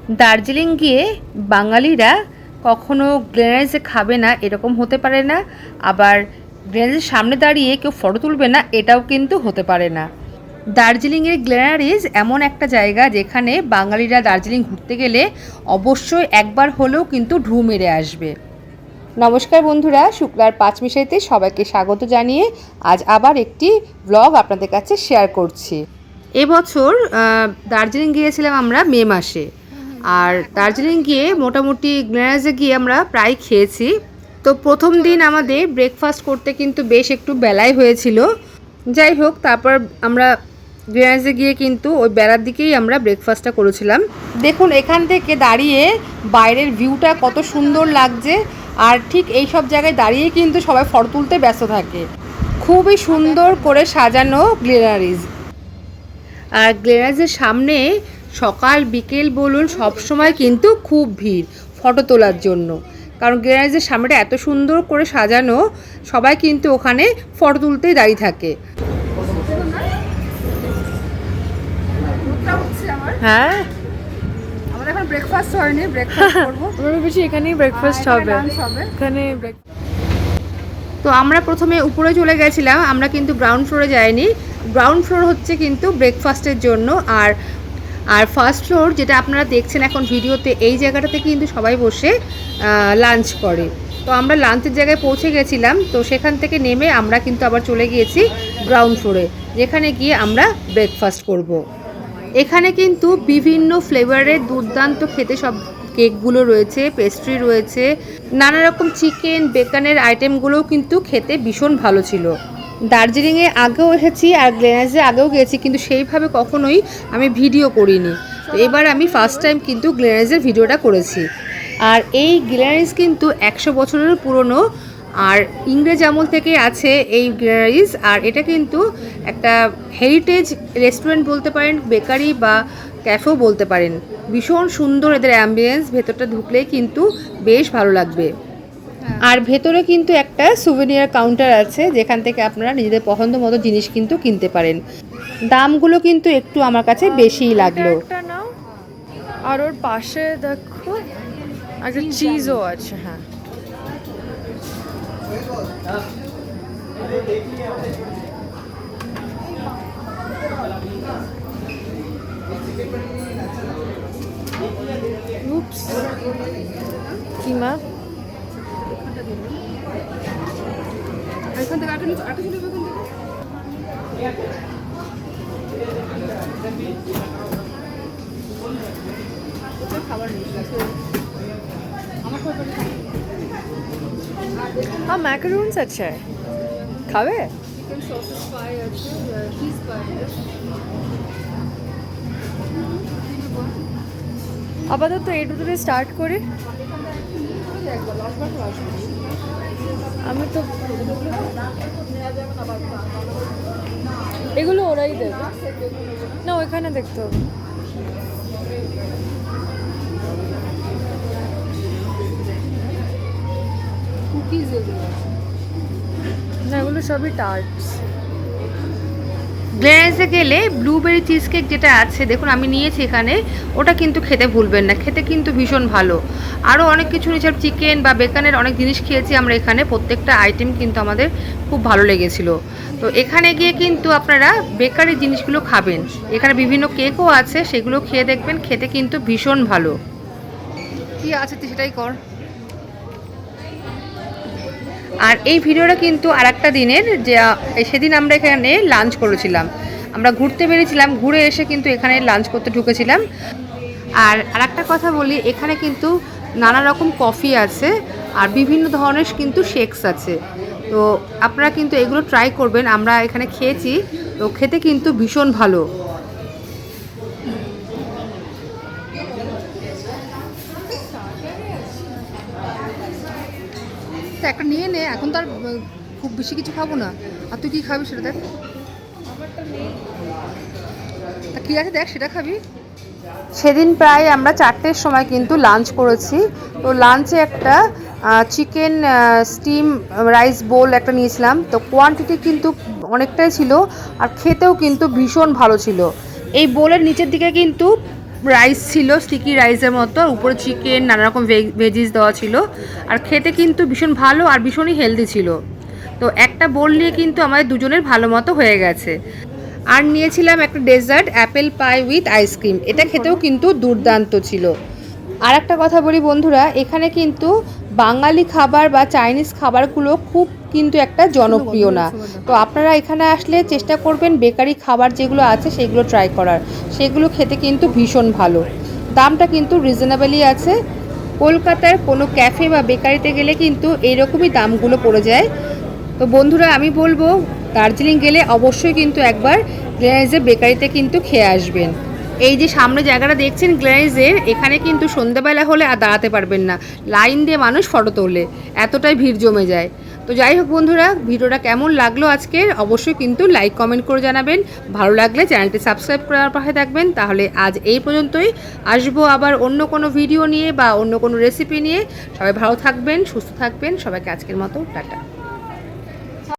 দার্জিলিং গিয়ে বাঙালিরা কখনো গ্লেনারিসে খাবে না এরকম হতে পারে না, আবার গ্লেনারিসের সামনে দাঁড়িয়ে কেউ ফটো তুলবে না এটাও কিন্তু হতে পারে না। দার্জিলিংয়ের গ্লেনারিস এমন একটা জায়গা যেখানে বাঙালিরা দার্জিলিং ঘুরতে গেলে অবশ্যই একবার হলেও কিন্তু ঢু মেরে আসবে। নমস্কার বন্ধুরা, শুক্লার পাঁচমিশাইতে সবাইকে স্বাগত জানিয়ে আজ আবার একটি ব্লগ আপনাদের কাছে শেয়ার করছি। এবছর দার্জিলিং গিয়েছিলাম আমরা মে মাসে, আর দার্জিলিং গিয়ে মোটামুটি গ্লেনারিসে গিয়ে আমরা প্রায় খেয়েছি। তো প্রথম দিন আমাদের ব্রেকফাস্ট করতে কিন্তু বেশ একটু বেলাই হয়েছিল। যাই হোক, তারপর আমরা গ্লেনারিসে গিয়ে কিন্তু ওই বেলার দিকেই আমরা ব্রেকফাস্টটা করেছিলাম। দেখুন এখান থেকে দাঁড়িয়ে বাইরের ভিউটা কত সুন্দর লাগছে, আর ঠিক এই সব জায়গায় দাঁড়িয়ে কিন্তু সবাই ফটো তুলতে ব্যস্ত থাকে। খুবই সুন্দর করে সাজানো গ্লেনারিস। আর গ্লেনারিসের সামনে সকাল বিকেল বলুন সবসময় কিন্তু খুব ভিড় ফটো তোলার জন্য, কারণ গ্লেনারিসের সামনেটা এত সুন্দর করে সাজানো, সবাই কিন্তু ওখানে ফটো তুলতেই দাঁড়িয়ে থাকে। হ্যাঁ, আমাদের এখন ব্রেকফাস্ট হয়নি, ব্রেকফাস্ট করব। আমরা ভেবেছি এখানেই ব্রেকফাস্ট হবে, এখানে। তো আমরা প্রথমে উপরে চলে গেছিলাম, আমরা কিন্তু গ্রাউন্ড ফ্লোরে যাইনি। গ্রাউন্ড ফ্লোর হচ্ছে কিন্তু ব্রেকফাস্টের জন্য, আর ফার্স্ট ফ্লোর যেটা আপনারা দেখছেন এখন ভিডিওতে, এই জায়গাটাতে কিন্তু সবাই বসে লাঞ্চ করে। তো আমরা লাঞ্চের জায়গায় পৌঁছে গেছিলাম, তো সেখান থেকে নেমে আমরা কিন্তু আবার চলে গিয়েছি গ্রাউন্ড ফ্লোরে, যেখানে গিয়ে আমরা ব্রেকফাস্ট করব। এখানে কিন্তু বিভিন্ন ফ্লেভারের দুর্দান্ত খেতে সব কেকগুলো রয়েছে, পেস্ট্রি রয়েছে, নানা রকম চিকেন বেকনের আইটেমগুলোও কিন্তু খেতে ভীষণ ভালো ছিল। দার্জিলিংয়ে আগেও এসেছি আর গ্লেনারিসে আগেও গেছি, কিন্তু সেইভাবে কখনোই আমি ভিডিও করিনি। তো এবার আমি ফার্স্ট টাইম কিন্তু গ্লেনারিসের ভিডিওটা করেছি। আর এই গ্লেনারিস কিন্তু 100 বছরের পুরনো, আর ইংরেজ আমল থেকে আছে এই গ্লেনারিস। আর এটা কিন্তু একটা হেরিটেজ রেস্টুরেন্ট বলতে পারেন, বেকারি বা ক্যাফেও বলতে পারেন। ভীষণ সুন্দর এদের অ্যাম্বিয়েন্স, ভেতরটা ঢুকলেই কিন্তু বেশ ভালো লাগবে। আর ভেতরে কিন্তু একটা সুভেনিয়ার কাউন্টার আছে, যেখান থেকে আপনারা নিজেদের পছন্দ মতো জিনিস কিন্তু কিনতে পারেন। দামগুলো কিন্তু একটু আমার কাছে বেশিই লাগলো। আর ওর পাশে দেখো একটা চিজও আছে। হ্যাঁ, উপস কি মা এখান থেকে আটা ছিল এখান থেকে খাবার আমার ম্যাকারুনস আছে, খাবে? চিকেন সসেস পাই আছে, চিজ পাই আছে। আপাতত এই দুটো স্টার্ট করি। আমি তো এগুলো ওরাই দেবে না, ওইখানে দেখতে হবে। কুকিজ না, এগুলো সবই টার্টস। গ্লেনারিসে গেলে ব্লুবেরি চিজ কেক যেটা আছে, দেখুন আমি নিয়েছি এখানে, ওটা কিন্তু খেতে ভুলবেন না, খেতে কিন্তু ভীষণ ভালো। আরও অনেক কিছু নিয়েছি, চিকেন বা বেকনের অনেক জিনিস খেয়েছি আমরা এখানে, প্রত্যেকটা আইটেম কিন্তু আমাদের খুব ভালো লেগেছিল। তো এখানে গিয়ে কিন্তু আপনারা বেকারির জিনিসগুলো খাবেন, এখানে বিভিন্ন কেকও আছে, সেগুলো খেয়ে দেখবেন, খেতে কিন্তু ভীষণ ভালো। কি আছে সেটাই কর। আর এই ভিডিওটা কিন্তু আর একটা দিনের, যে সেদিন আমরা এখানে লাঞ্চ করেছিলাম, আমরা ঘুরতে বেরিয়েছিলাম, ঘুরে এসে কিন্তু এখানে লাঞ্চ করতে ঢুকেছিলাম। আর একটা কথা বলি, এখানে কিন্তু নানা রকম কফি আছে আর বিভিন্ন ধরনের কিন্তু শেকস আছে। তো আপনারা কিন্তু এগুলো ট্রাই করবেন, আমরা এখানে খেয়েছি, তো খেতে কিন্তু ভীষণ ভালো। একটা নিয়ে নে, এখন তো আর খুব বেশি কিছু খাবো না। আর তুই কি খাবি সেটা দেখ, কি আছে দেখ, সেটা খাবি। সেদিন প্রায় আমরা 4টের সময় কিন্তু লাঞ্চ করেছি। তো লাঞ্চে একটা চিকেন স্টিম রাইস বোল একটা নিয়েছিলাম, তো কোয়ান্টিটি কিন্তু অনেকটাই ছিল আর খেতেও কিন্তু ভীষণ ভালো ছিল। এই বোলের নিচের দিকে কিন্তু রাইস ছিল, স্টিকি রাইসের মতো, উপরে চিকেন, নানা রকম ভেজিস দেওয়া ছিল। আর খেতে কিন্তু ভীষণ ভালো আর ভীষণই হেলদি ছিল। তো একটা বোল নিয়ে কিন্তু আমাদের দুজনের ভালো মতো হয়ে গেছে। আর নিয়েছিলাম একটা dessert, apple pie with ice cream. এটা খেতেও কিন্তু দুর্দান্ত ছিল। আর একটা কথা বলি বন্ধুরা, এখানে কিন্তু বাঙালি খাবার বা চাইনিজ খাবারগুলো খুব কিন্তু একটা জনপ্রিয় না। তো আপনারা এখানে আসলে চেষ্টা করবেন বেকারি খাবার যেগুলো আছে সেগুলো ট্রাই করার, সেগুলো খেতে কিন্তু ভীষণ ভালো। দামটা কিন্তু রিজনেবলই আছে। কলকাতার কোনো ক্যাফে বা বেকারিতে গেলে কিন্তু এইরকমই দামগুলো পড়ে যায়। তো বন্ধুরা আমি বলবো দার্জিলিং গেলে অবশ্যই কিন্তু একবার গ্লেনারিজের বেকারিতে কিন্তু খেয়ে আসবেন। এই যে সামনে জায়গাটা দেখছেন গ্লেনারিজের, এখানে কিন্তু সন্ধ্যাবেলা হলে আর দাঁড়াতে পারবেন না, লাইন দিয়ে মানুষ ফটো তোলে, এতটাই ভিড় জমে যায়। তো যাই হোক বন্ধুরা, ভিডিওটা কেমন লাগলো আজকের অবশ্যই কিন্তু লাইক কমেন্ট করে জানাবেন। ভালো লাগলে চ্যানেলটি সাবস্ক্রাইব করার পাশে থাকবেন। তাহলে আজ এই পর্যন্তই, আসবো আবার অন্য কোনো ভিডিও নিয়ে বা অন্য কোনো রেসিপি নিয়ে। সবাই ভালো থাকবেন, সুস্থ থাকবেন, সবাইকে আজকের মতো টাটা।